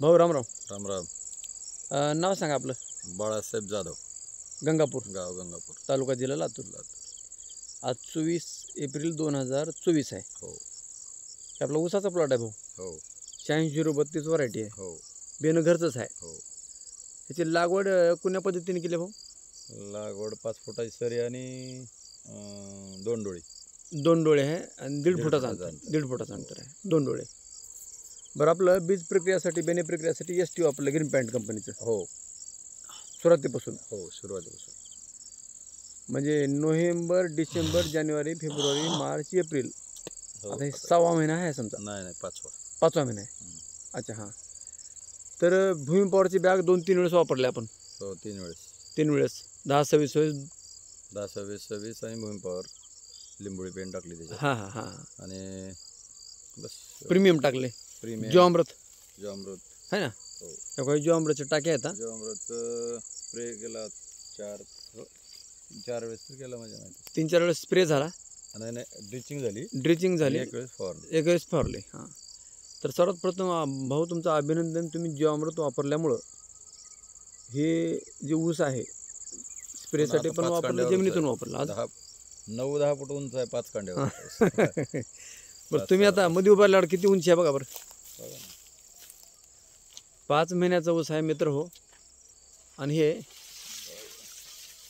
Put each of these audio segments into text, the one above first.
भाऊ रामराव. राम राम. नाव सांगा आपलं. बाळासाहेब जाधव, गंगापूर, गाव गंगापूर, तालुका जिल्हा लातूर. आज 24 एप्रिल 2024 आहे. हो हे आपला ऊसाचा प्लॉट आहे भाऊ. हो 86-032 व्हरायटी आहे. हो बेनं घरचंच आहे. हो. ह्याची लागवड कोण्या पद्धतीने केली भाऊ? लागवड 5 फुटाची सरी आणि 2 डोळी. 2 डोळे आहे आणि 1.5 दीड फुटाचं फुटाचं अंतर. अंतर. 1.5 फुटाचं अंतर आहे. 2 डोळे. बरं, आपलं बीज प्रक्रियासाठी बेने प्रक्रियासाठी ST वापरलं ग्रीन पॅन्ट कंपनीचं हो सुरुवातीपासून. हो सुरुवातीपासून. म्हणजे नोव्हेंबर, डिसेंबर, जानेवारी, फेब्रुवारी, मार्च, एप्रिल. हो. आता हे 6वा महिना आहे समजा. नाही 5वा. 5वा महिना आहे. अच्छा हां. तर भूमी पॉवरची बॅग 2-3 वेळेस वापरली आपण. हो 3 वेळेस. 3 वेळेस 10-26 10 26 आणि भूमी पॉवर लिंबोळी पेंट टाकली त्याच्यात. हां हां हां. आणि बस. प्रीमियम टाकले. प्रीमियम जीवामृत जीवामृत आहे ना. हो. त्या जीवामृतच्या टाक्या आहेत. जीवामृत स्प्रे केला 4 वेळेस तर केला माझ्या माहिती. 3-4 वेळेस स्प्रे झाला. नाही ड्रिचिंग झाली. ड्रिचिंग झाली. एक वेळेस फवारणी. एक वेळेस फवारले. हां. तर सर्वात प्रथम भाऊ तुमचं अभिनंदन. तुम्ही जीवामृत वापरल्यामुळं हे जे ऊस आहे स्प्रेसाठी पण वापरलं, जमिनीतून वापरलं. आज 9-10 फूट उंच आहे 5 कांड्यावर. बरं, तुम्ही आता मध्ये उभारल्यावर किती उंची आहे बघा बरं. 5 महिन्याचा ऊस आहे मित्र हो. आणि हे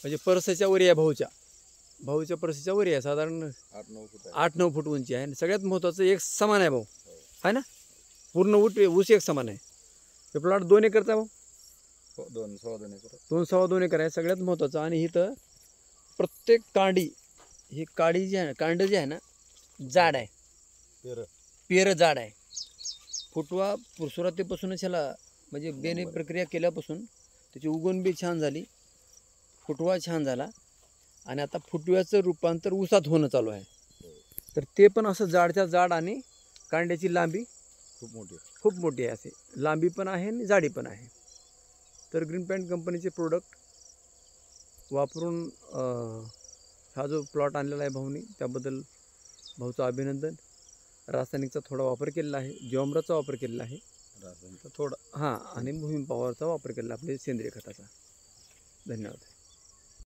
म्हणजे परसाच्या वरी आहे. भाऊच्या परसाच्या वरी आहे. साधारण 8-9 फूट आहे. 8-9 फूट उंची आहे. आणि सगळ्यात महत्त्वाचं एक समान आहे भाऊ. आहे ना. पूर्ण ऊस एक समान आहे. हे प्लॉट 2 एकरचा भाऊ. हो 2-2.25 एकर. 2-2.25 एकर आहे. सगळ्यात महत्त्वाचं. आणि इथं प्रत्येक कांडी, ही काडी जी आहे ना, कांड जे आहे ना जाड आहे. पेरं जाड आहे. फुटवा सुरुवातीपासूनच ह्याला म्हणजे बेने प्रक्रिया केल्यापासून त्याची उगवण बी छान झाली, फुटवा छान झाला. आणि आता फुटव्याचं रूपांतर ऊसात होणं चालू आहे. तर ते पण असं जाडच्या जाड आणि कांड्याची लांबी खूप मोठी आहे. असे लांबी पण आहे आणि जाडी पण आहे. तर ग्रीन पॅन्ट कंपनीचे प्रोडक्ट वापरून हा जो प्लॉट आणलेला आहे भाऊनी, त्याबद्दल भाऊचं अभिनंदन. रासायनिकचा थोडा वापर केलेला आहे, जीवामृतचा वापर केलेला आहे, रासायनिकचा थोडा. हां, आणि भूमी पॉवरचा वापर केलेला आपल्या सेंद्रिय खताचा. धन्यवाद.